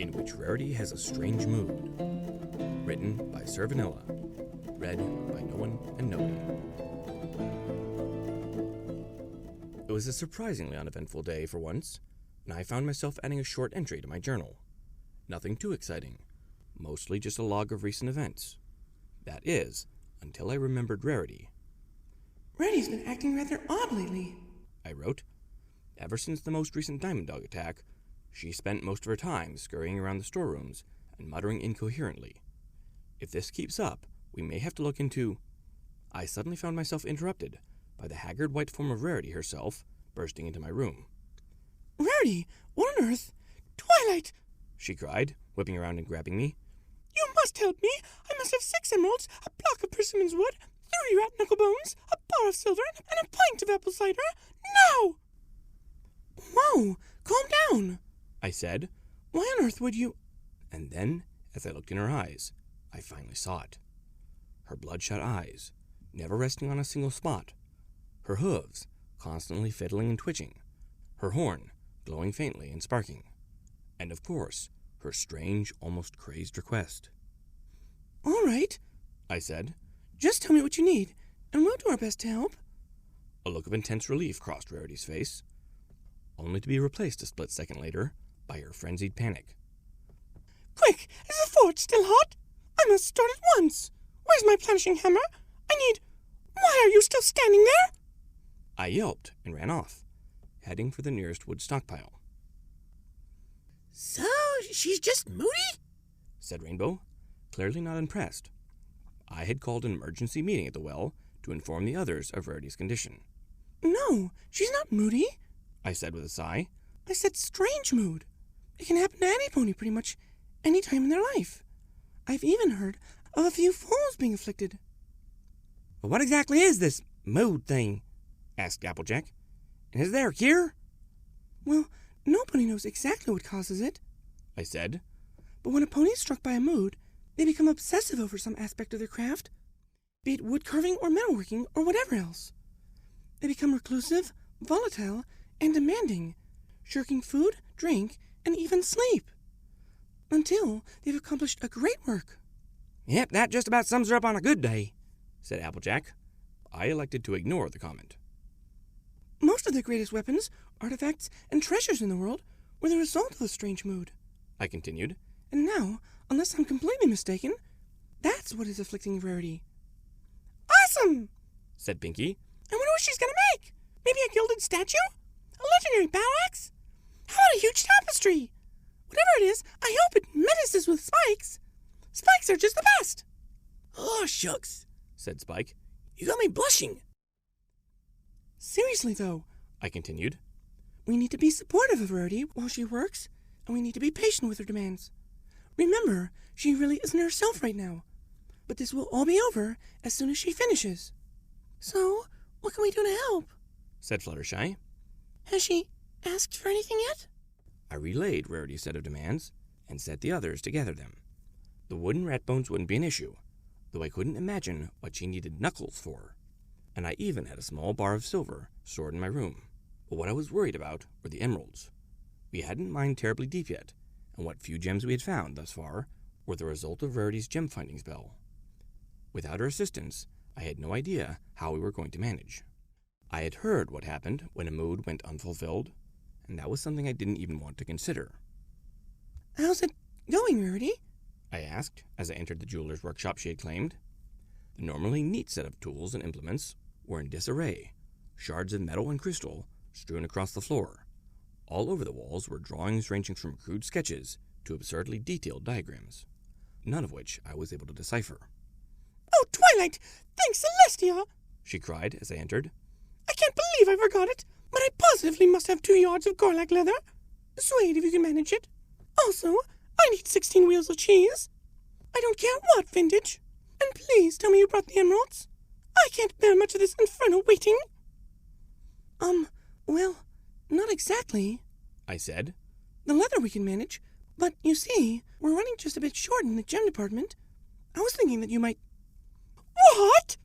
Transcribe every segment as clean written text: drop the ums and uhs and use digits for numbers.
in which Rarity has a strange mood. Written by Sir Vanilla. Read by no one and nobody. It was a surprisingly uneventful day for once, and I found myself adding a short entry to my journal. Nothing too exciting, mostly just a log of recent events. That is, until I remembered Rarity. Rarity's been acting rather odd lately, I wrote. Ever since the most recent Diamond Dog attack, she spent most of her time scurrying around the storerooms and muttering incoherently. If this keeps up, we may have to look into... I suddenly found myself interrupted by the haggard white form of Rarity herself bursting into my room. Rarity, what on earth? Twilight! She cried, whipping around and grabbing me. You must help me. I must have 6 emeralds, a block of persimmons wood, 3 rat knuckle bones, a bar of silver, and a pint of apple cider. Now! Whoa, calm down, I said. Why on earth would you... And then, as I looked in her eyes, I finally saw it. Her bloodshot eyes, never resting on a single spot. Her hooves, constantly fiddling and twitching. Her horn, glowing faintly and sparking. And of course, her strange, almost crazed request. All right, I said. Just tell me what you need, and we'll do our best to help. A look of intense relief crossed Rarity's face, only to be replaced a split second later by her frenzied panic. Quick, is the forge still hot? I must start at once. Where's my planishing hammer? Why are you still standing there? I yelped and ran off, heading for the nearest wood stockpile. So, she's just moody? Said Rainbow, clearly not impressed. I had called an emergency meeting at the well to inform the others of Rarity's condition. No, she's not moody, I said with a sigh. I said strange mood. It can happen to any pony pretty much any time in their life. I've even heard of a few foals being afflicted. Well, what exactly is this mood thing? Asked Applejack. And is there a cure? Well, nobody knows exactly what causes it, I said. But when a pony is struck by a mood, they become obsessive over some aspect of their craft, be it wood carving or metalworking or whatever else. They become reclusive, volatile, and demanding, shirking food, drink, and even sleep, until they've accomplished a great work. Yep, that just about sums her up on a good day, said Applejack. I elected to ignore the comment. Most of the greatest weapons, artifacts, and treasures in the world were the result of a strange mood, I continued. And now, unless I'm completely mistaken, that's what is afflicting Rarity. Awesome, said Pinky. I wonder what she's gonna make. Maybe a gilded statue? A legendary battle axe? How about a huge tapestry? Whatever it is, I hope it menaces with spikes. Spikes are just the best. Oh, shucks, said Spike. You got me blushing. Seriously, though, I continued, we need to be supportive of Rarity while she works, and we need to be patient with her demands. Remember, she really isn't herself right now, but this will all be over as soon as she finishes. So, what can we do to help? Said Fluttershy. Has she asked for anything yet? I relayed Rarity's set of demands and set the others to gather them. The wooden rat bones wouldn't be an issue, though I couldn't imagine what she needed knuckles for. And I even had a small bar of silver stored in my room. But what I was worried about were the emeralds. We hadn't mined terribly deep yet, and what few gems we had found thus far were the result of Rarity's gem-finding spell. Without her assistance, I had no idea how we were going to manage. I had heard what happened when a mood went unfulfilled, and that was something I didn't even want to consider. How's it going, Rarity? I asked as I entered the jeweler's workshop she had claimed. The normally neat set of tools and implements were in disarray, shards of metal and crystal strewn across the floor. All over the walls were drawings ranging from crude sketches to absurdly detailed diagrams, none of which I was able to decipher. Oh, Twilight! Thanks, Celestia! She cried as I entered. I can't believe I forgot it, but I positively must have 2 yards of Gorlak leather. Suede, if you can manage it. Also, I need 16 wheels of cheese. I don't care what vintage. And please tell me you brought the emeralds. I can't bear much of this infernal waiting. Well, not exactly, I said. The leather we can manage, but you see, we're running just a bit short in the gem department. I was thinking that you might... What?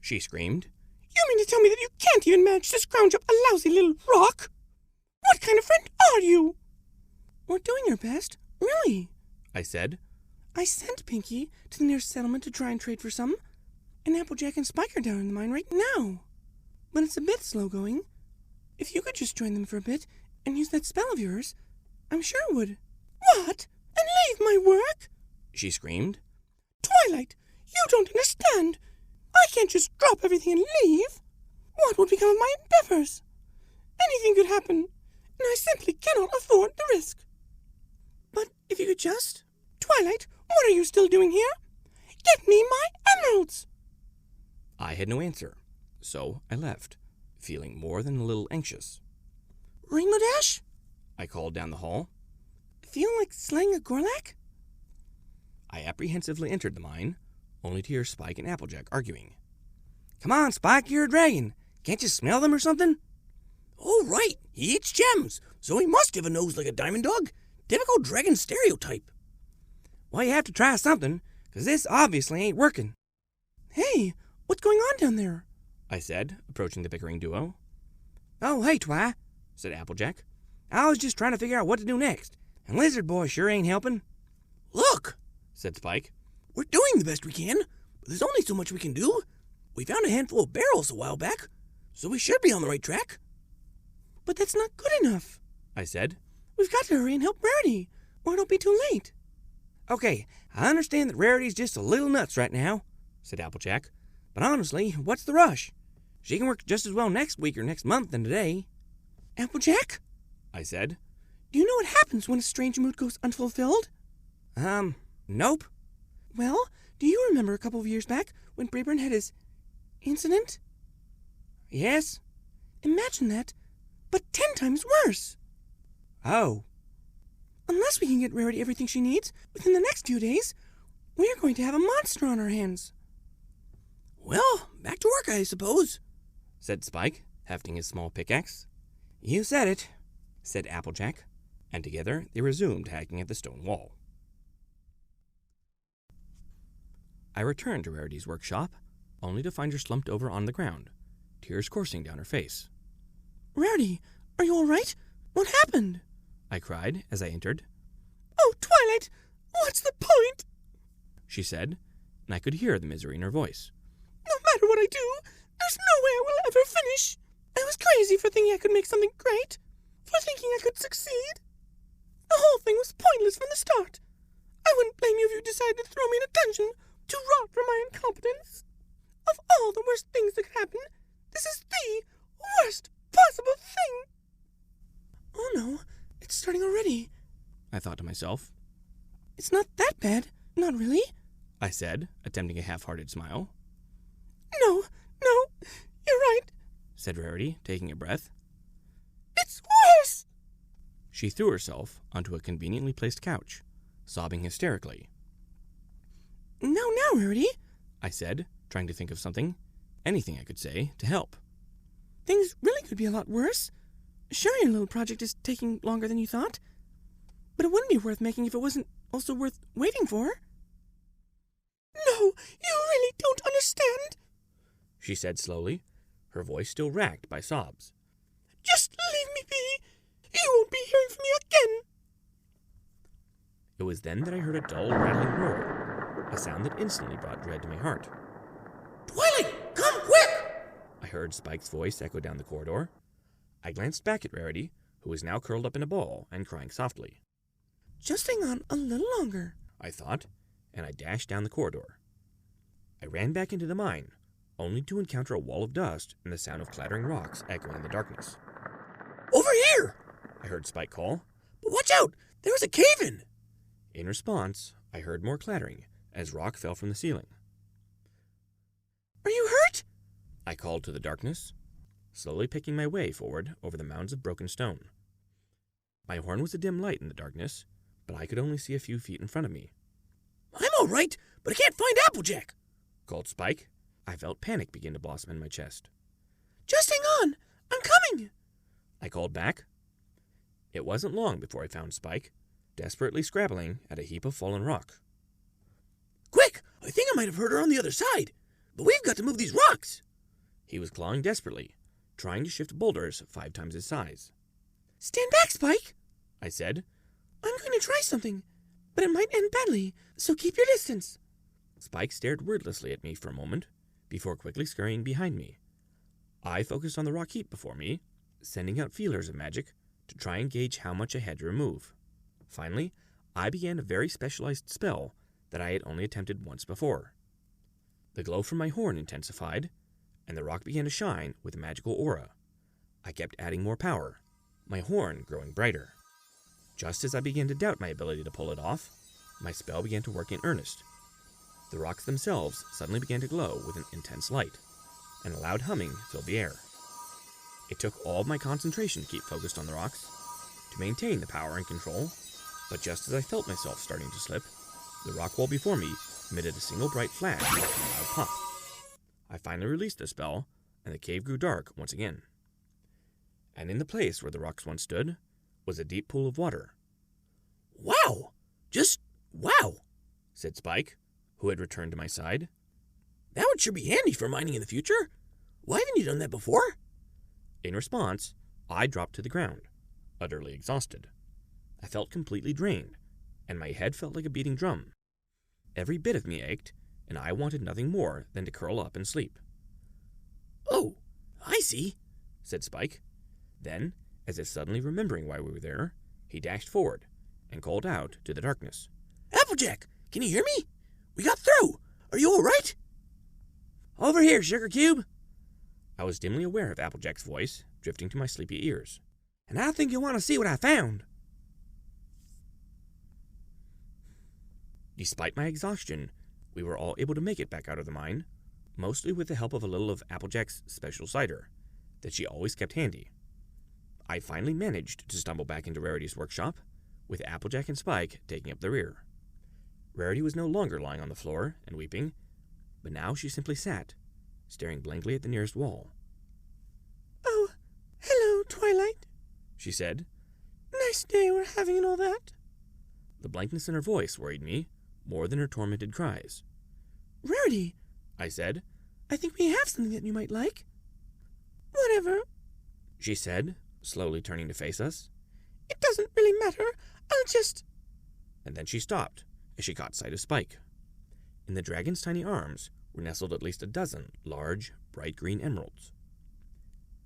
She screamed. You mean to tell me that you can't even manage to scrounge up a lousy little rock? What kind of friend are you? We're doing our best. Really? I said. I sent Pinky to the nearest settlement to try and trade for some, and Applejack and Spike are down in the mine right now. But it's a bit slow going. If you could just join them for a bit and use that spell of yours, I'm sure it would. What? And leave my work? She screamed. Twilight, you don't understand. I can't just drop everything and leave. What would become of my endeavors? Anything could happen, and I simply cannot afford the risk. But if you could just... Twilight, what are you still doing here? Get me my emeralds! I had no answer, so I left, feeling more than a little anxious. Ringo Dash? I called down the hall. Feel like slaying a Gorlak? I apprehensively entered the mine, only to hear Spike and Applejack arguing. Come on, Spike, you're a dragon. Can't you smell them or something? Oh, right. He eats gems, so he must have a nose like a diamond dog. Typical dragon stereotype. Well, you have to try something, 'cause this obviously ain't working. Hey, what's going on down there? I said, approaching the bickering duo. Oh, hey, Twi, said Applejack. I was just trying to figure out what to do next, and Lizard Boy sure ain't helping. Look, said Spike. We're doing the best we can, but there's only so much we can do. We found a handful of barrels a while back, so we should be on the right track. But that's not good enough, I said. We've got to hurry and help Rarity, or it'll be too late. Okay, I understand that Rarity's just a little nuts right now, said Applejack. But honestly, what's the rush? She can work just as well next week or next month than today. Applejack? I said. Do you know what happens when a strange mood goes unfulfilled? Nope. Well, do you remember a couple of years back when Brayburn had his incident? Yes. Imagine that, but 10 times worse. Oh. Unless we can get Rarity everything she needs within the next few days, we're going to have a monster on our hands. Well, back to work, I suppose, said Spike, hefting his small pickaxe. You said it, said Applejack, and together they resumed hacking at the stone wall. I returned to Rarity's workshop, only to find her slumped over on the ground, tears coursing down her face. Rarity, are you all right? What happened? I cried as I entered. Oh, Twilight, what's the point? She said, and I could hear the misery in her voice. No matter what I do, there's no way I will ever finish. I was crazy for thinking I could make something great, for thinking I could succeed. The whole thing was pointless from the start. I wouldn't blame you if you decided to throw me in a dungeon to rot for my incompetence. Of all the worst things that could happen, this is the worst possible thing. Oh no, it's starting already, I thought to myself. It's not that bad, not really, I said, attempting a half-hearted smile. No, you're right, said Rarity, taking a breath. It's worse. She threw herself onto a conveniently placed couch, sobbing hysterically. Now, Rarity, I said, trying to think of anything I could say, to help. Things really could be a lot worse. Sure, your little project is taking longer than you thought, but it wouldn't be worth making if it wasn't also worth waiting for. No, you really don't understand, she said slowly, her voice still racked by sobs. Just leave me be. You won't be hearing from me again. It was then that I heard a dull, rattling roar, a sound that instantly brought dread to my heart. Twilight, come quick! I heard Spike's voice echo down the corridor. I glanced back at Rarity, who was now curled up in a ball and crying softly. Just hang on a little longer, I thought, and I dashed down the corridor. I ran back into the mine, only to encounter a wall of dust and the sound of clattering rocks echoing in the darkness. Over here! I heard Spike call. But watch out! There was a cave-in! In response, I heard more clattering as rock fell from the ceiling. Are you hurt? I called to the darkness, slowly picking my way forward over the mounds of broken stone. My horn was a dim light in the darkness, but I could only see a few feet in front of me. I'm all right, but I can't find Applejack, called Spike. I felt panic begin to blossom in my chest. Just hang on! I'm coming! I called back. It wasn't long before I found Spike, desperately scrabbling at a heap of fallen rock. Quick! I think I might have heard her on the other side, but we've got to move these rocks! He was clawing desperately, trying to shift boulders 5 times his size. Stand back, Spike, I said. I'm going to try something. but it might end badly, so keep your distance. Spike stared wordlessly at me for a moment, before quickly scurrying behind me. I focused on the rock heap before me, sending out feelers of magic to try and gauge how much I had to remove. Finally, I began a very specialized spell that I had only attempted once before. The glow from my horn intensified, and the rock began to shine with a magical aura. I kept adding more power, my horn growing brighter. Just as I began to doubt my ability to pull it off, my spell began to work in earnest. The rocks themselves suddenly began to glow with an intense light, and a loud humming filled the air. It took all of my concentration to keep focused on the rocks, to maintain the power and control, but just as I felt myself starting to slip, the rock wall before me emitted a single bright flash and a loud pop. I finally released the spell, and the cave grew dark once again. And in the place where the rocks once stood was a deep pool of water. Wow! Just wow! Said Spike, who had returned to my side. That would sure be handy for mining in the future. Why haven't you done that before? In response, I dropped to the ground, utterly exhausted. I felt completely drained, and my head felt like a beating drum. Every bit of me ached, and I wanted nothing more than to curl up and sleep. Oh, I see, said Spike. Then, as if suddenly remembering why we were there, he dashed forward and called out to the darkness. Applejack, can you hear me? We got through. Are you all right? Over here, Sugar Cube. I was dimly aware of Applejack's voice drifting to my sleepy ears. And I think you'll want to see what I found. Despite my exhaustion, we were all able to make it back out of the mine, mostly with the help of a little of Applejack's special cider that she always kept handy. I finally managed to stumble back into Rarity's workshop, with Applejack and Spike taking up the rear. Rarity was no longer lying on the floor and weeping, but now she simply sat, staring blankly at the nearest wall. Oh, hello, Twilight, she said. Nice day we're having and all that. The blankness in her voice worried me more than her tormented cries. Rarity, I said. I think we have something that you might like. Whatever, she said, slowly turning to face us. It doesn't really matter. I'll just... And then she stopped as she caught sight of Spike. In the dragon's tiny arms were nestled at least a dozen large, bright green emeralds.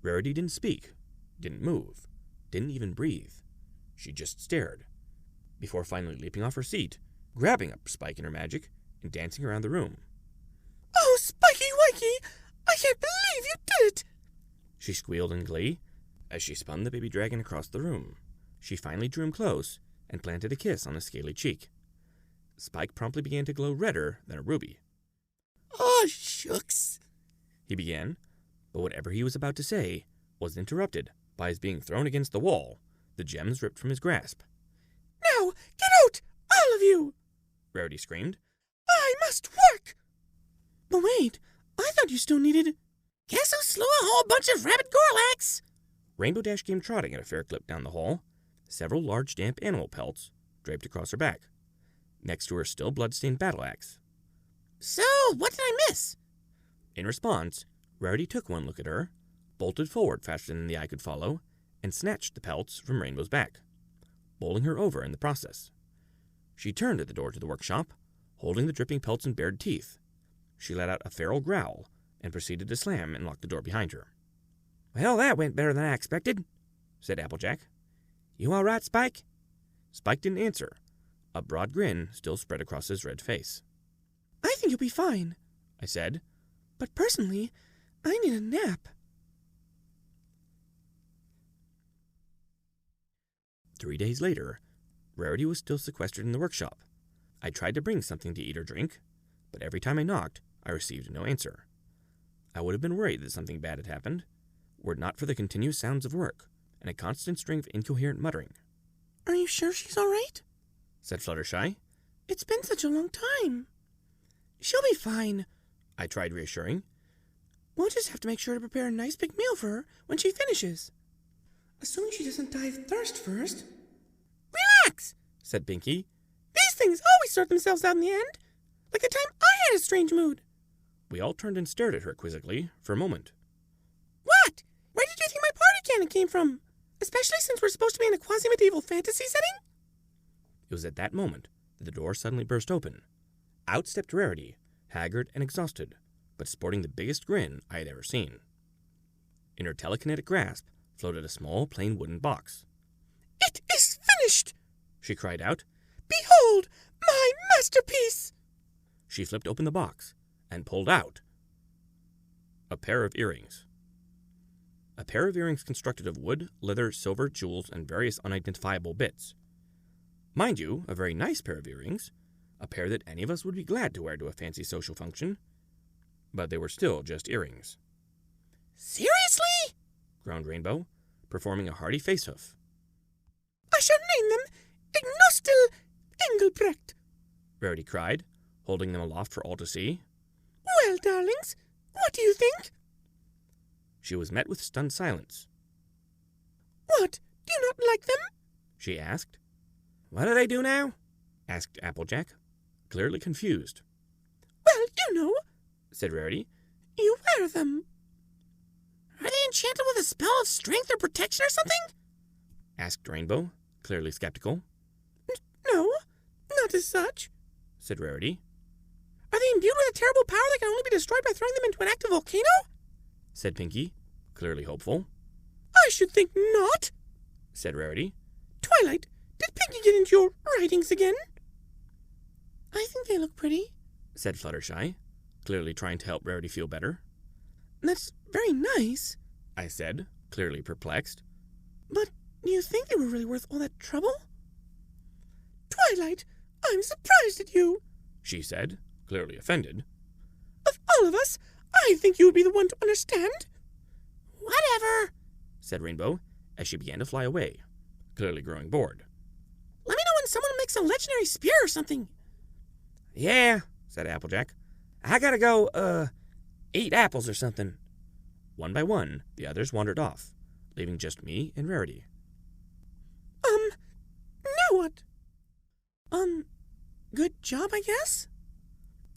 Rarity didn't speak, didn't move, didn't even breathe. She just stared, before finally leaping off her seat, grabbing up Spike in her magic, and dancing around the room. Oh, Spiky Wikey! I can't believe you did it! She squealed in glee as she spun the baby dragon across the room. She finally drew him close and planted a kiss on his scaly cheek. Spike promptly began to glow redder than a ruby. Oh, shucks, he began, but whatever he was about to say was interrupted by his being thrown against the wall, the gems ripped from his grasp. Now, get out, all of you! Rarity screamed. I must work! But wait, I thought you still needed... Guess who slew a whole bunch of rabbit Gorlax? Rainbow Dash came trotting at a fair clip down the hall, several large damp animal pelts draped across her back, next to her still blood-stained battle axe. So, what did I miss? In response, Rarity took one look at her, bolted forward faster than the eye could follow, and snatched the pelts from Rainbow's back, bowling her over in the process. She turned at the door to the workshop, holding the dripping pelts in bared teeth. She let out a feral growl and proceeded to slam and lock the door behind her. Well, that went better than I expected, said Applejack. You all right, Spike? Spike didn't answer. A broad grin still spread across his red face. I think you'll be fine, I said. But personally, I need a nap. 3 days later, Rarity was still sequestered in the workshop. I tried to bring something to eat or drink, but every time I knocked, I received no answer. I would have been worried that something bad had happened, were it not for the continuous sounds of work and a constant string of incoherent muttering. Are you sure she's all right? Said Fluttershy. It's been such a long time. She'll be fine, I tried reassuring. We'll just have to make sure to prepare a nice big meal for her when she finishes. Assuming she doesn't die of thirst first. Relax, said Pinky. These things always sort themselves out in the end, like the time I had a strange mood. We all turned and stared at her quizzically for a moment. What? Where did you think my party cannon came from? Especially since we're supposed to be in a quasi-medieval fantasy setting? It was at that moment The door suddenly burst open. Out stepped Rarity, haggard and exhausted, but sporting the biggest grin I had ever seen. In her telekinetic grasp floated a small, plain wooden box. "It is finished!" she cried out. "Behold, my masterpiece!" She flipped open the box and pulled out a pair of earrings. A pair of earrings constructed of wood, leather, silver, jewels, and various unidentifiable bits. Mind you, a very nice pair of earrings, a pair that any of us would be glad to wear to a fancy social function. But they were still just earrings. "Seriously?" groaned Rainbow, performing a hearty face-hoof. "I shall name them Ignostil Engelbrecht," Rarity cried, holding them aloft for all to see. "Well, darlings, what do you think?" She was met with stunned silence. "What, do you not like them?" she asked. "What do they do now?" asked Applejack, clearly confused. "Well, you know," said Rarity. "you wear them." "Are they enchanted with a spell of strength or protection or something?" asked Rainbow, clearly skeptical. "No, not as such," said Rarity. "Are they imbued with a terrible power that can only be destroyed by throwing them into an active volcano?" said Pinky, clearly hopeful. "I should think not," said Rarity. "Twilight, did Pinky get into your writings again?" "I think they look pretty," said Fluttershy, clearly trying to help Rarity feel better. "That's very nice," I said, clearly perplexed. "But do you think they were really worth all that trouble?" "Twilight, I'm surprised at you," she said, clearly offended. "Of all of us, I think you would be the one to understand." "Whatever," said Rainbow, as she began to fly away, clearly growing bored. "Let me know when someone makes a legendary spear or something." "Yeah," said Applejack. "I gotta go, eat apples or something." One by one, the others wandered off, leaving just me and Rarity. Now what?" Good job, I guess?"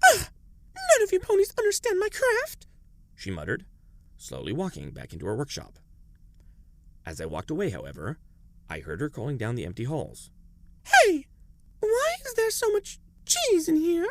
None of you ponies understand my craft," she muttered, slowly walking back into her workshop. As I walked away, however, I heard her calling down the empty halls. "Hey, why is there so much cheese in here?"